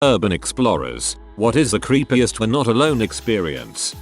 Urban explorers, what is the creepiest we're not alone experience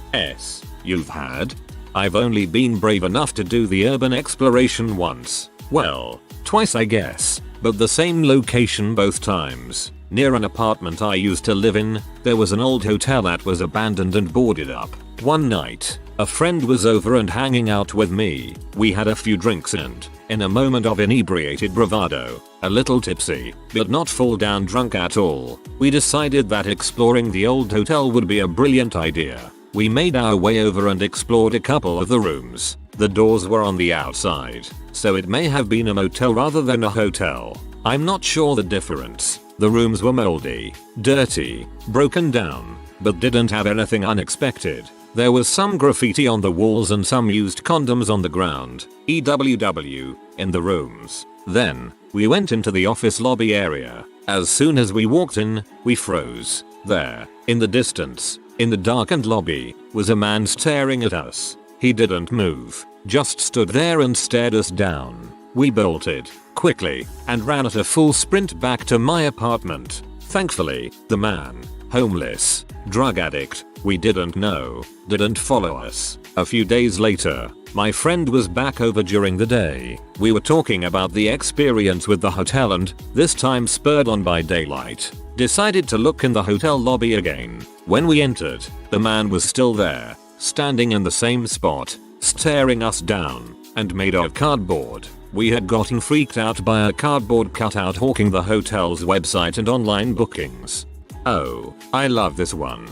you've had? I've only been brave enough to do the urban exploration once. Well, twice I guess, but the same location both times. Near an apartment I used to live in, there was an old hotel that was abandoned and boarded up. One night, a friend was over and hanging out with me. We had a few drinks and, in a moment of inebriated bravado, a little tipsy, but not full down drunk at all, we decided that exploring the old hotel would be a brilliant idea. We made our way over and explored a couple of the rooms. The doors were on the outside, so it may have been a motel rather than a hotel. I'm not sure the difference. The rooms were moldy, dirty, broken down, but didn't have anything unexpected. There was some graffiti on the walls and some used condoms on the ground, EWW, in the rooms. Then, we went into the office lobby area. As soon as we walked in, we froze. There, in the distance, in the darkened lobby, was a man staring at us. He didn't move, just stood there and stared us down. We bolted, quickly, and ran at a full sprint back to my apartment. Thankfully, the man, homeless, drug addict, we didn't know, didn't follow us. A few days later, my friend was back over during the day. We were talking about the experience with the hotel and, this time spurred on by daylight, decided to look in the hotel lobby again. When we entered, the man was still there, standing in the same spot, staring us down, and made of cardboard. We had gotten freaked out by a cardboard cutout hawking the hotel's website and online bookings. Oh, I love this one.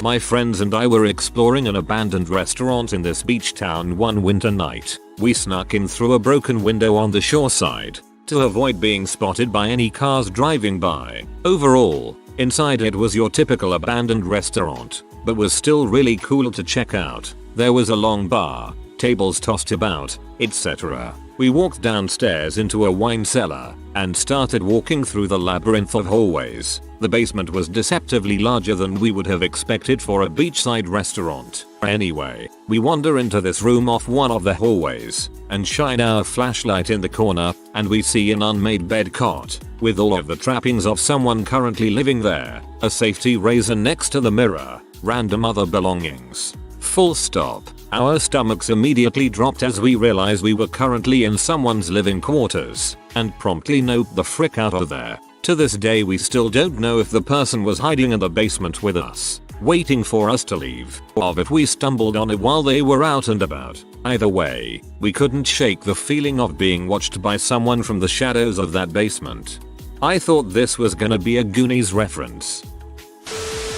My friends and I were exploring an abandoned restaurant in this beach town one winter night. We snuck in through a broken window on the shore side to avoid being spotted by any cars driving by. Overall, inside it was your typical abandoned restaurant, but was still really cool to check out. There was a long bar, tables tossed about, etc. We walked downstairs into a wine cellar and started walking through the labyrinth of hallways. The basement was deceptively larger than we would have expected for a beachside restaurant. Anyway, we wander into this room off one of the hallways and shine our flashlight in the corner, and we see an unmade bed cot with all of the trappings of someone currently living there, a safety razor next to the mirror, random other belongings. Full stop. Our stomachs immediately dropped as we realized we were currently in someone's living quarters, and promptly noped the frick out of there. To this day we still don't know if the person was hiding in the basement with us, waiting for us to leave, or if we stumbled on it while they were out and about. Either way, we couldn't shake the feeling of being watched by someone from the shadows of that basement. I thought this was gonna be a Goonies reference.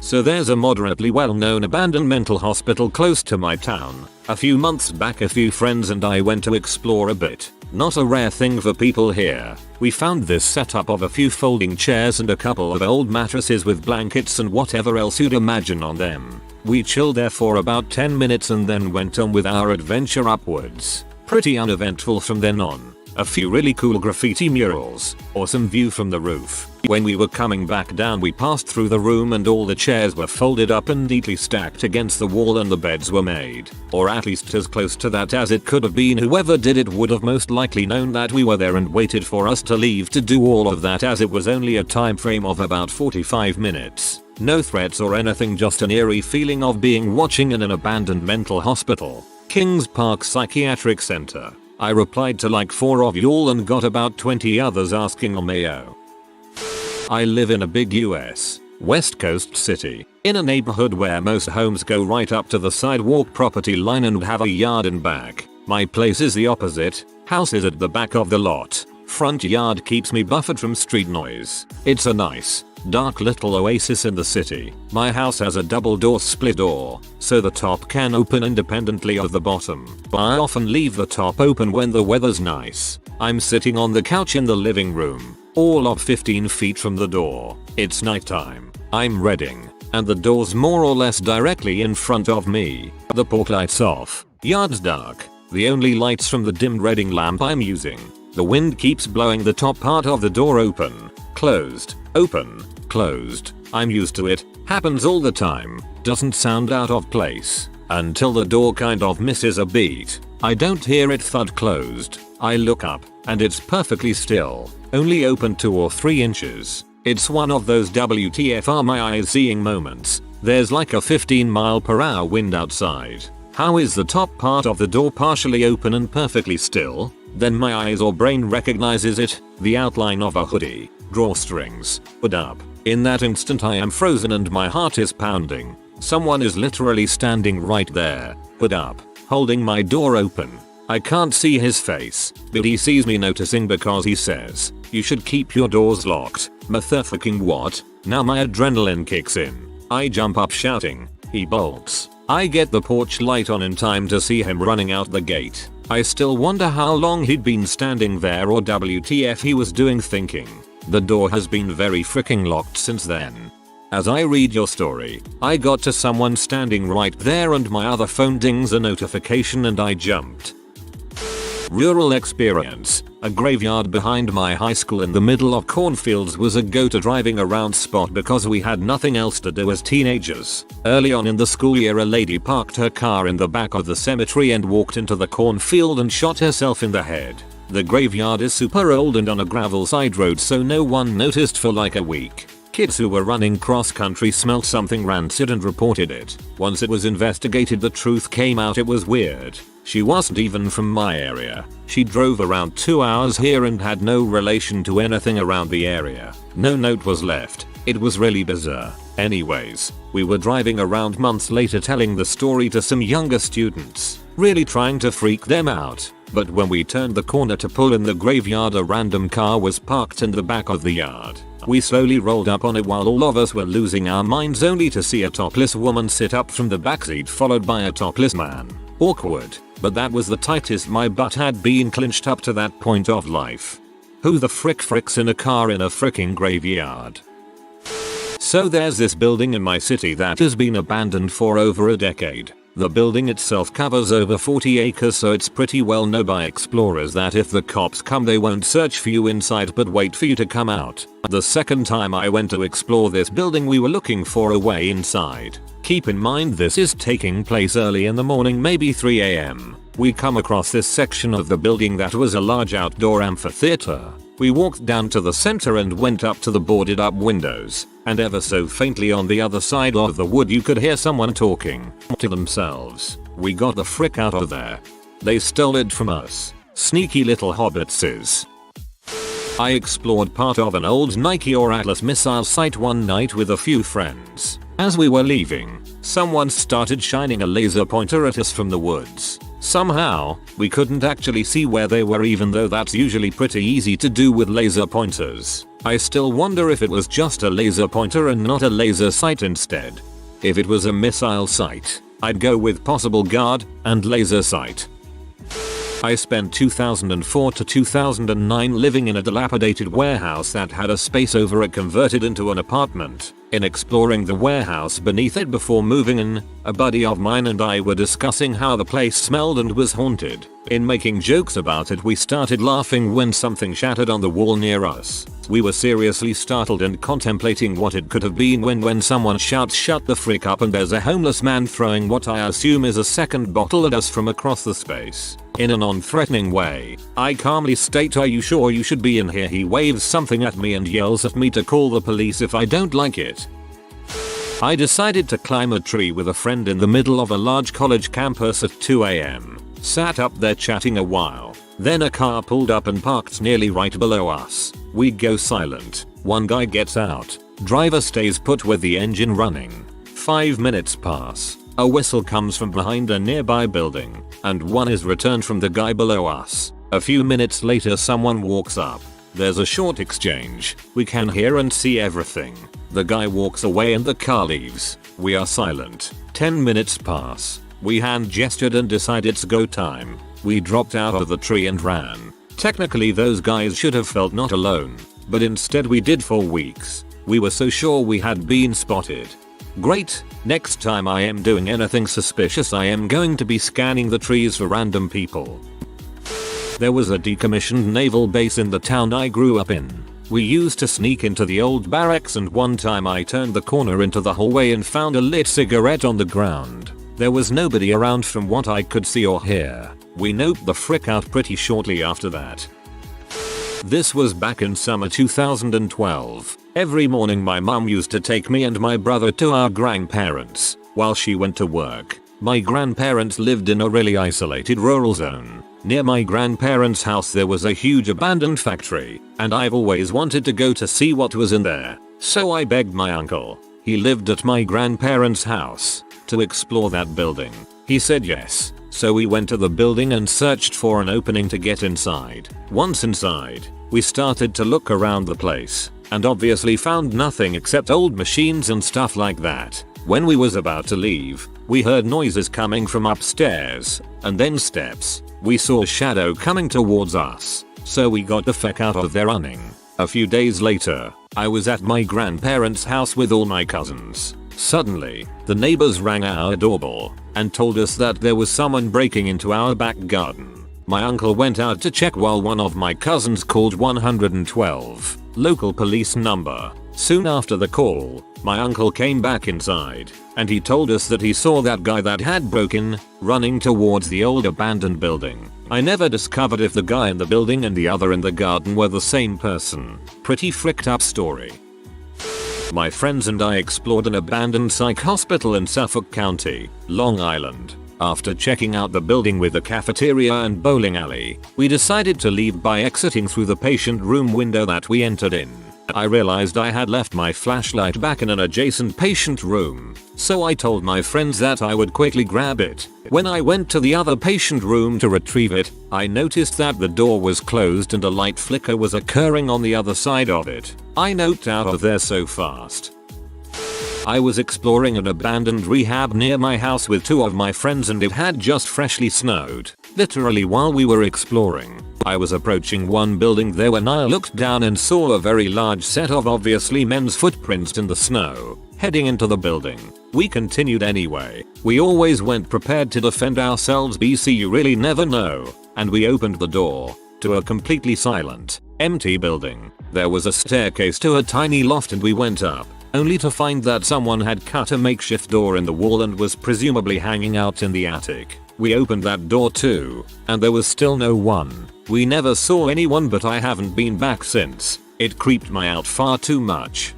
So there's a moderately well-known abandoned mental hospital close to my town. A few months back a few friends and I went to explore a bit. Not a rare thing for people here. We found this setup of a few folding chairs and a couple of old mattresses with blankets and whatever else you'd imagine on them. We chilled there for about 10 minutes and then went on with our adventure upwards. Pretty uneventful from then on. A few really cool graffiti murals, awesome view from the roof. When we were coming back down we passed through the room and all the chairs were folded up and neatly stacked against the wall and the beds were made, or at least as close to that as it could have been. Whoever did it would have most likely known that we were there and waited for us to leave to do all of that, as it was only a time frame of about 45 minutes. No threats or anything, just an eerie feeling of being watching in an abandoned mental hospital. Kings Park Psychiatric Center. I replied to like 4 of y'all and got about 20 others asking on mayo. I live in a big US West Coast city, in a neighborhood where most homes go right up to the sidewalk property line and have a yard in back. My place is the opposite. House is at the back of the lot. Front yard keeps me buffered from street noise. It's a nice, dark little oasis in the city. My house has a double door split door, so the top can open independently of the bottom, but I often leave the top open when the weather's nice. I'm sitting on the couch in the living room, all of 15 feet from the door. It's nighttime. I'm reading, and the door's more or less directly in front of me. The porch light's off. Yard's dark. The only lights from the dimmed reading lamp I'm using. The wind keeps blowing the top part of the door open, closed, open, closed. I'm used to it. Happens all the time. Doesn't sound out of place. Until the door kind of misses a beat. I don't hear it thud closed. I look up, and it's perfectly still. Only open 2 or 3 inches. It's one of those WTF are my eyes seeing moments. There's like a 15 mph wind outside. How is the top part of the door partially open and perfectly still? Then my eyes or brain recognizes it, the outline of a hoodie, drawstrings, hood up. In that instant I am frozen and my heart is pounding. Someone is literally standing right there, hood up, holding my door open. I can't see his face, but he sees me noticing because he says, "You should keep your doors locked." Motherfucking what? Now my adrenaline kicks in. I jump up shouting. He bolts. I get the porch light on in time to see him running out the gate. I still wonder how long he'd been standing there or WTF he was doing thinking. The door has been very freaking locked since then. As I read your story, I got to someone standing right there and my other phone dings a notification and I jumped. Rural experience. A graveyard behind my high school in the middle of cornfields was a go-to driving around spot because we had nothing else to do as teenagers. Early on in the school year a lady parked her car in the back of the cemetery and walked into the cornfield and shot herself in the head. The graveyard is super old and on a gravel side road so no one noticed for like a week. Kids who were running cross country smelled something rancid and reported it. Once it was investigated the truth came out it was weird. She wasn't even from my area. She drove around 2 hours here and had no relation to anything around the area. No note was left. It was really bizarre. Anyways, we were driving around months later telling the story to some younger students, really trying to freak them out. But when we turned the corner to pull in the graveyard a random car was parked in the back of the yard. We slowly rolled up on it while all of us were losing our minds only to see a topless woman sit up from the backseat followed by a topless man. Awkward, but that was the tightest my butt had been clinched up to that point of life. Who the fricks in a car in a fricking graveyard? So there's this building in my city that has been abandoned for over a decade. The building itself covers over 40 acres so it's pretty well known by explorers that if the cops come they won't search for you inside but wait for you to come out. The second time I went to explore this building we were looking for a way inside. Keep in mind this is taking place early in the morning, maybe 3 AM. We come across this section of the building that was a large outdoor amphitheater. We walked down to the center and went up to the boarded up windows, and ever so faintly on the other side of the wood you could hear someone talking to themselves. We got the frick out of there. They stole it from us. Sneaky little hobbitses. I explored part of an old Nike or Atlas missile site one night with a few friends. As we were leaving, someone started shining a laser pointer at us from the woods. Somehow, we couldn't actually see where they were even though that's usually pretty easy to do with laser pointers. I still wonder if it was just a laser pointer and not a laser sight instead. If it was a missile sight, I'd go with possible guard and laser sight. I spent 2004 to 2009 living in a dilapidated warehouse that had a space over it converted into an apartment. In exploring the warehouse beneath it before moving in, a buddy of mine and I were discussing how the place smelled and was haunted. In making jokes about it we started laughing when something shattered on the wall near us. We were seriously startled and contemplating what it could have been when someone shouts "Shut the frick up" and there's a homeless man throwing what I assume is a second bottle at us from across the space. In a non-threatening way, I calmly state, "Are you sure you should be in here?" He waves something at me and yells at me to call the police if I don't like it. I decided to climb a tree with a friend in the middle of a large college campus at 2 AM. Sat up there chatting a while. Then a car pulled up and parked nearly right below us. We go silent. One guy gets out. Driver stays put with the engine running. 5 minutes pass. A whistle comes from behind a nearby building, and one is returned from the guy below us. A few minutes later someone walks up. There's a short exchange. We can hear and see everything. The guy walks away and the car leaves. We are silent. 10 minutes pass. We hand gestured and decide it's go time. We dropped out of the tree and ran. Technically those guys should have felt not alone, but instead we did for weeks. We were so sure we had been spotted. Great, next time I am doing anything suspicious I am going to be scanning the trees for random people. There was a decommissioned naval base in the town I grew up in. We used to sneak into the old barracks and one time I turned the corner into the hallway and found a lit cigarette on the ground. There was nobody around from what I could see or hear. We noped the frick out pretty shortly after that. This was back in summer 2012. Every morning my mum used to take me and my brother to our grandparents while she went to work. My grandparents lived in a really isolated rural zone. Near my grandparents' house there was a huge abandoned factory, and I've always wanted to go to see what was in there. So I begged my uncle, he lived at my grandparents' house, to explore that building. He said yes. So we went to the building and searched for an opening to get inside. Once inside, we started to look around the place, and obviously found nothing except old machines and stuff like that. When we was about to leave, we heard noises coming from upstairs, and then steps. We saw a shadow coming towards us, so we got the feck out of there running. A few days later, I was at my grandparents' house with all my cousins. Suddenly, the neighbors rang our doorbell and told us that there was someone breaking into our back garden. My uncle went out to check while one of my cousins called 112, local police number. Soon after the call, my uncle came back inside and he told us that he saw that guy that had broken running towards the old abandoned building. I never discovered if the guy in the building and the other in the garden were the same person. Pretty fricked up story. My friends and I explored an abandoned psych hospital in Suffolk County, Long Island. After checking out the building with the cafeteria and bowling alley, we decided to leave by exiting through the patient room window that we entered in. I realized I had left my flashlight back in an adjacent patient room, so I told my friends that I would quickly grab it. When I went to the other patient room to retrieve it, I noticed that the door was closed and a light flicker was occurring on the other side of it. I noped out of there so fast. I was exploring an abandoned rehab near my house with two of my friends and it had just freshly snowed. Literally while we were exploring, I was approaching one building there when I looked down and saw a very large set of obviously men's footprints in the snow, heading into the building. We continued anyway. We always went prepared to defend ourselves, BC you really never know. And we opened the door to a completely silent, empty building. There was a staircase to a tiny loft and we went up, only to find that someone had cut a makeshift door in the wall and was presumably hanging out in the attic. We opened that door too, and there was still no one. We never saw anyone, but I haven't been back since. It creeped me out far too much.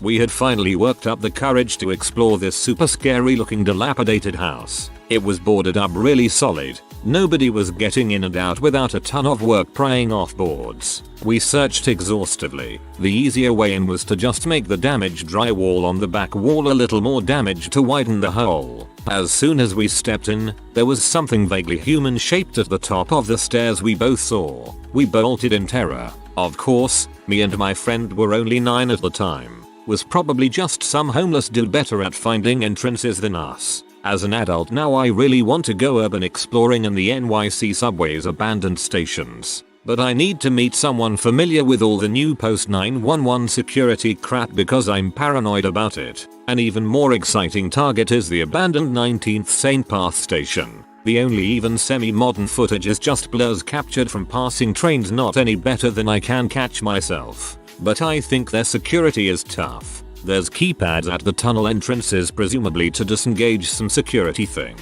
We had finally worked up the courage to explore this super scary looking dilapidated house. It was boarded up really solid. Nobody was getting in and out without a ton of work prying off boards. We searched exhaustively. The easier way in was to just make the damaged drywall on the back wall a little more damaged to widen the hole. As soon as we stepped in, there was something vaguely human shaped at the top of the stairs we both saw. We bolted in terror. Of course, me and my friend were only 9 at the time. Was probably just some homeless dude better at finding entrances than us. As an adult now I really want to go urban exploring in the NYC subway's abandoned stations. But I need to meet someone familiar with all the new post 911 security crap because I'm paranoid about it. An even more exciting target is the abandoned 19th St. Path station. The only even semi-modern footage is just blurs captured from passing trains, not any better than I can catch myself. But I think their security is tough. There's keypads at the tunnel entrances presumably to disengage some security thing.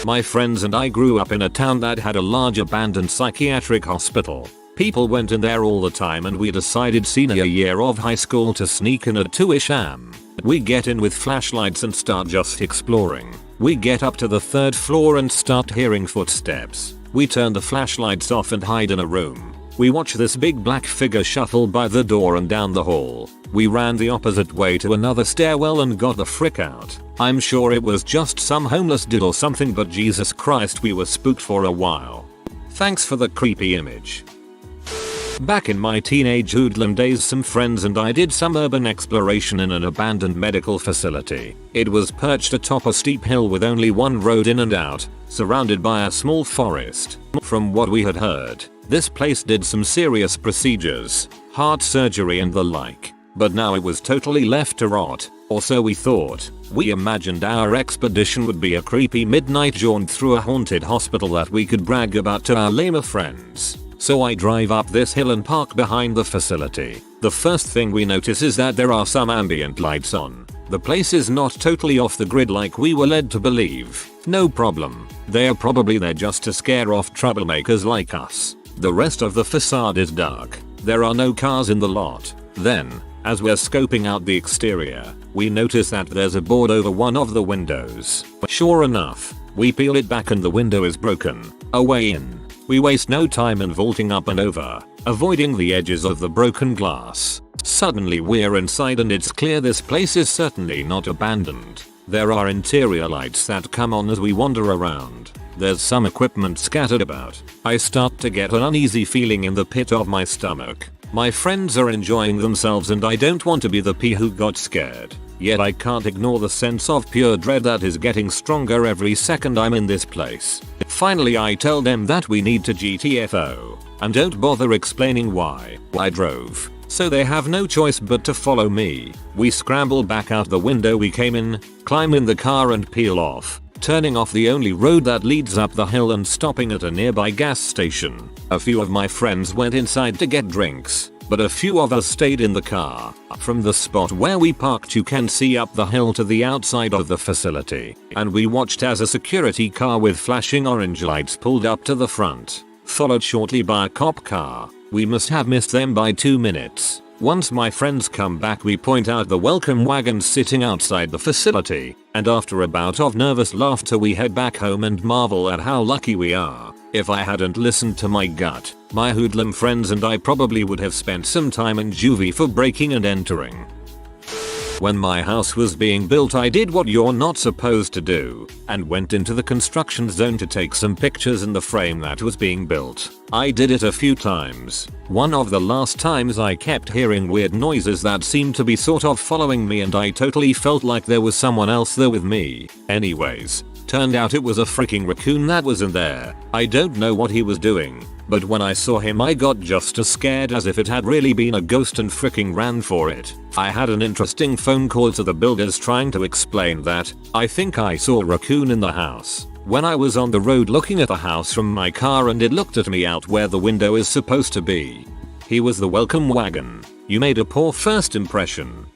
My friends and I grew up in a town that had a large abandoned psychiatric hospital. People went in there all the time and we decided senior year of high school to sneak in at 2ish am. We get in with flashlights and start just exploring. We get up to the 3rd floor and start hearing footsteps. We turn the flashlights off and hide in a room. We watch this big black figure shuffle by the door and down the hall. We ran the opposite way to another stairwell and got the frick out. I'm sure it was just some homeless dude or something, but Jesus Christ, we were spooked for a while. Thanks for the creepy image. Back in my teenage hoodlum days, some friends and I did some urban exploration in an abandoned medical facility. It was perched atop a steep hill with only one road in and out, surrounded by a small forest. From what we had heard, this place did some serious procedures, heart surgery and the like. But now it was totally left to rot, or so we thought. We imagined our expedition would be a creepy midnight jaunt through a haunted hospital that we could brag about to our lamer friends. So I drive up this hill and park behind the facility. The first thing we notice is that there are some ambient lights on. The place is not totally off the grid like we were led to believe. No problem. They are probably there just to scare off troublemakers like us. The rest of the facade is dark. There are no cars in the lot. Then, as we're scoping out the exterior, we notice that there's a board over one of the windows. Sure enough, we peel it back and the window is broken. A way in. We waste no time in vaulting up and over, avoiding the edges of the broken glass. Suddenly we're inside and it's clear this place is certainly not abandoned. There are interior lights that come on as we wander around. There's some equipment scattered about. I start to get an uneasy feeling in the pit of my stomach. My friends are enjoying themselves and I don't want to be the P who got scared. Yet I can't ignore the sense of pure dread that is getting stronger every second I'm in this place. Finally I tell them that we need to GTFO, and don't bother explaining why. I drove, so they have no choice but to follow me. We scramble back out the window we came in, climb in the car and peel off, turning off the only road that leads up the hill and stopping at a nearby gas station. A few of my friends went inside to get drinks, but a few of us stayed in the car. From the spot where we parked you can see up the hill to the outside of the facility, and we watched as a security car with flashing orange lights pulled up to the front, followed shortly by a cop car. We must have missed them by 2 minutes. Once my friends come back we point out the welcome wagons sitting outside the facility, and after a bout of nervous laughter we head back home and marvel at how lucky we are. If I hadn't listened to my gut, my hoodlum friends and I probably would have spent some time in juvie for breaking and entering. When my house was being built I did what you're not supposed to do, and went into the construction zone to take some pictures in the frame that was being built. I did it a few times. One of the last times I kept hearing weird noises that seemed to be sort of following me and I totally felt like there was someone else there with me. Anyways, turned out it was a freaking raccoon that was in there. I don't know what he was doing, but when I saw him I got just as scared as if it had really been a ghost and freaking ran for it. I had an interesting phone call to the builders trying to explain that I think I saw a raccoon in the house when I was on the road looking at the house from my car and it looked at me out where the window is supposed to be. He was the welcome wagon. You made a poor first impression.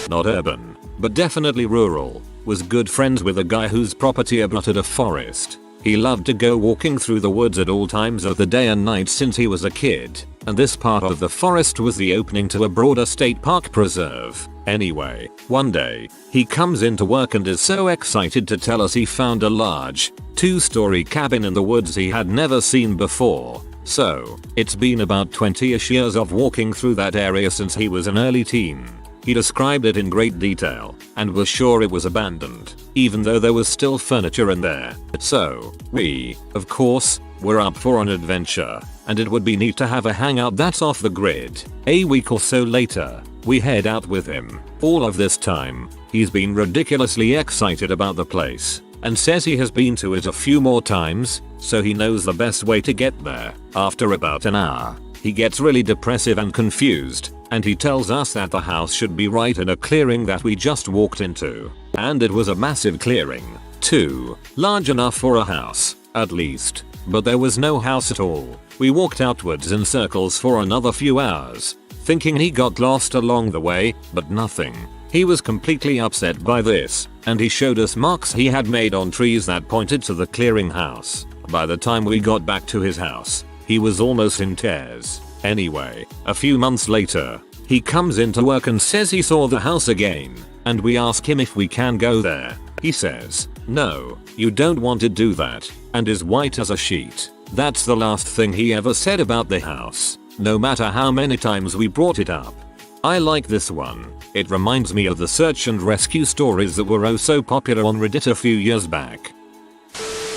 Not urban, but definitely rural. Was good friends with a guy whose property abutted a forest. He loved to go walking through the woods at all times of the day and night since he was a kid, and this part of the forest was the opening to a broader state park preserve. Anyway, one day, he comes into work and is so excited to tell us he found a large, 2-story cabin in the woods he had never seen before. So, it's been about 20ish years of walking through that area since he was an early teen. He described it in great detail, and was sure it was abandoned, even though there was still furniture in there. So, we, of course, were up for an adventure, and it would be neat to have a hangout that's off the grid. A week or so later, we head out with him. All of this time, he's been ridiculously excited about the place, and says he has been to it a few more times, so he knows the best way to get there. After about an hour, he gets really depressive and confused, and he tells us that the house should be right in a clearing that we just walked into. And it was a massive clearing, too. Large enough for a house, at least. But there was no house at all. We walked outwards in circles for another few hours, thinking he got lost along the way, but nothing. He was completely upset by this, and he showed us marks he had made on trees that pointed to the clearing house. By the time we got back to his house, he was almost in tears. Anyway, a few months later, he comes into work and says he saw the house again, and we ask him if we can go there. He says, "No, you don't want to do that," and is white as a sheet. That's the last thing he ever said about the house, no matter how many times we brought it up. I like this one. It reminds me of the search and rescue stories that were oh so popular on Reddit a few years back.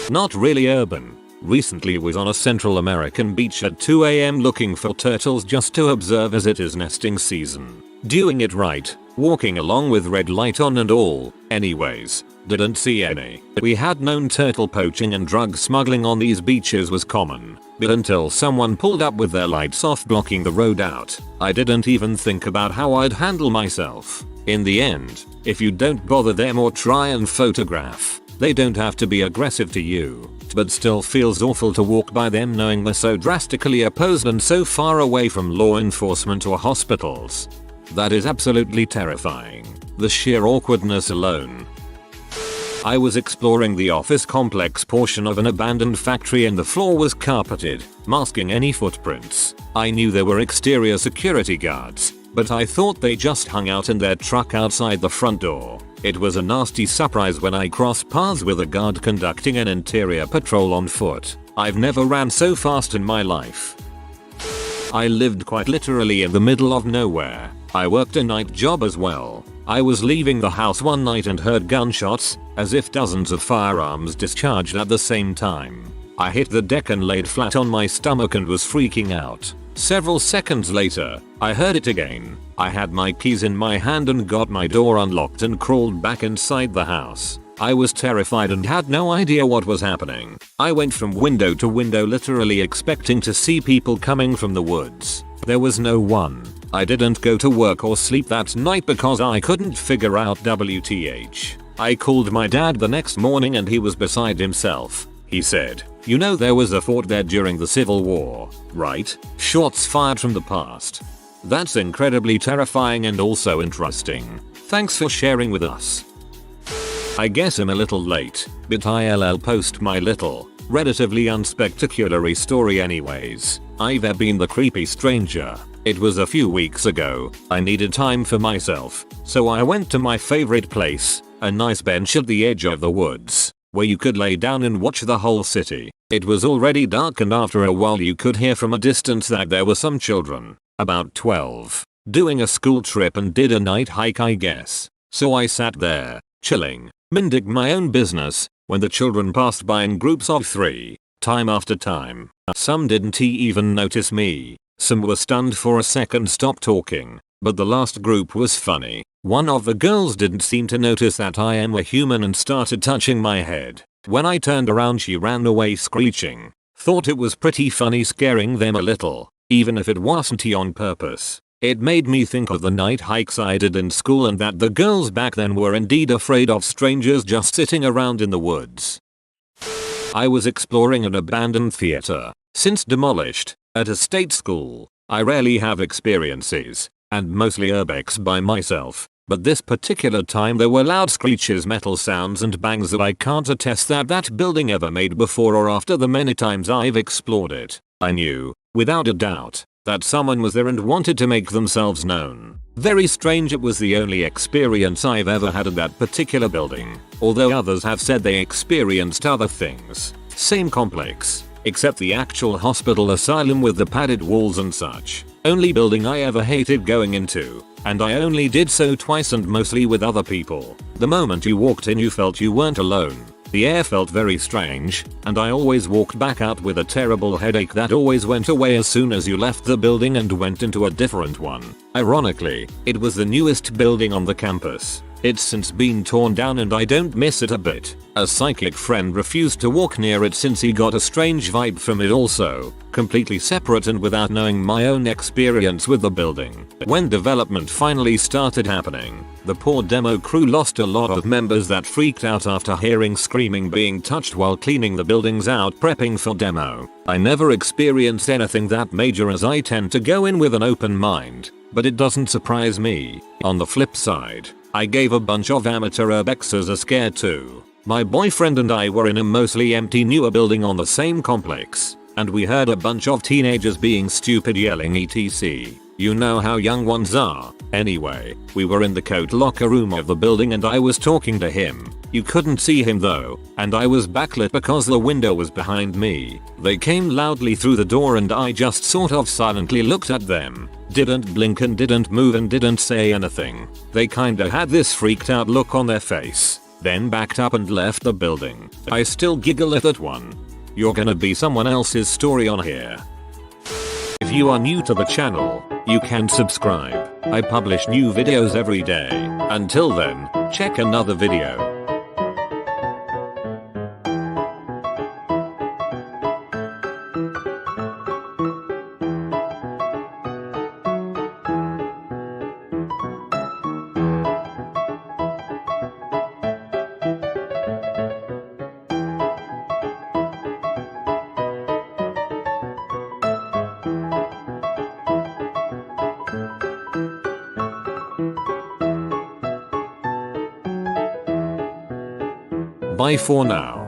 Not really urban. Recently was on a Central American beach at 2 AM looking for turtles just to observe as it is nesting season. Doing it right, walking along with red light on and all. Anyways, didn't see any. We had known turtle poaching and drug smuggling on these beaches was common, but until someone pulled up with their lights off blocking the road out, I didn't even think about how I'd handle myself. In the end, if you don't bother them or try and photograph, they don't have to be aggressive to you, but still feels awful to walk by them knowing they're so drastically opposed and so far away from law enforcement or hospitals. That is absolutely terrifying. The sheer awkwardness alone. I was exploring the office complex portion of an abandoned factory and the floor was carpeted, masking any footprints. I knew there were exterior security guards, but I thought they just hung out in their truck outside the front door. It was a nasty surprise when I crossed paths with a guard conducting an interior patrol on foot. I've never ran so fast in my life. I lived quite literally in the middle of nowhere. I worked a night job as well. I was leaving the house one night and heard gunshots, as if dozens of firearms discharged at the same time. I hit the deck and laid flat on my stomach and was freaking out. Several seconds later, I heard it again. I had my keys in my hand and got my door unlocked and crawled back inside the house. I was terrified and had no idea what was happening. I went from window to window literally expecting to see people coming from the woods. There was no one. I didn't go to work or sleep that night because I couldn't figure out WTH. I called my dad the next morning and he was beside himself. He said, "You know there was a fort there during the Civil War, right? Shots fired from the past." That's incredibly terrifying and also interesting. Thanks for sharing with us. I guess I'm a little late, but I'll post my little, relatively unspectacular story anyways. I've been the creepy stranger. It was a few weeks ago. I needed time for myself, so I went to my favorite place, a nice bench at the edge of the woods, where you could lay down and watch the whole city. It was already dark and after a while you could hear from a distance that there were some children, about 12, doing a school trip and did a night hike I guess. So I sat there, chilling, minding my own business, when the children passed by in groups of 3, time after time. Some didn't even notice me. Some were stunned for a second, stopped talking, but the last group was funny. One of the girls didn't seem to notice that I am a human and started touching my head. When I turned around she ran away screeching. Thought it was pretty funny scaring them a little, even if it wasn't on purpose. It made me think of the night hikes I did in school and that the girls back then were indeed afraid of strangers just sitting around in the woods. I was exploring an abandoned theater, since demolished, at a state school. I rarely have experiences, and mostly urbex by myself, but this particular time there were loud screeches, metal sounds and bangs that I can't attest that building ever made before or after the many times I've explored it. I knew, without a doubt, that someone was there and wanted to make themselves known. Very strange. It was the only experience I've ever had at that particular building, although others have said they experienced other things. Same complex, except the actual hospital asylum with the padded walls and such. Only building I ever hated going into, and I only did so twice and mostly with other people. The moment you walked in you felt you weren't alone. The air felt very strange, and I always walked back out with a terrible headache that always went away as soon as you left the building and went into a different one. Ironically, it was the newest building on the campus. It's since been torn down and I don't miss it a bit. A psychic friend refused to walk near it since he got a strange vibe from it also, completely separate and without knowing my own experience with the building. When development finally started happening, the poor demo crew lost a lot of members that freaked out after hearing screaming being touched while cleaning the buildings out prepping for demo. I never experienced anything that major as I tend to go in with an open mind, but it doesn't surprise me. On the flip side, I gave a bunch of amateur urbexers a scare too. My boyfriend and I were in a mostly empty newer building on the same complex, and we heard a bunch of teenagers being stupid yelling etc. You know how young ones are. Anyway, we were in the coat locker room of the building and I was talking to him. You couldn't see him though, and I was backlit because the window was behind me. They came loudly through the door and I just sort of silently looked at them. Didn't blink and didn't move and didn't say anything. They kinda had this freaked out look on their face, then backed up and left the building. I still giggle at that one. You're gonna be someone else's story on here. If you are new to the channel, you can subscribe. I publish new videos every day. Until then, check another video. Bye for now.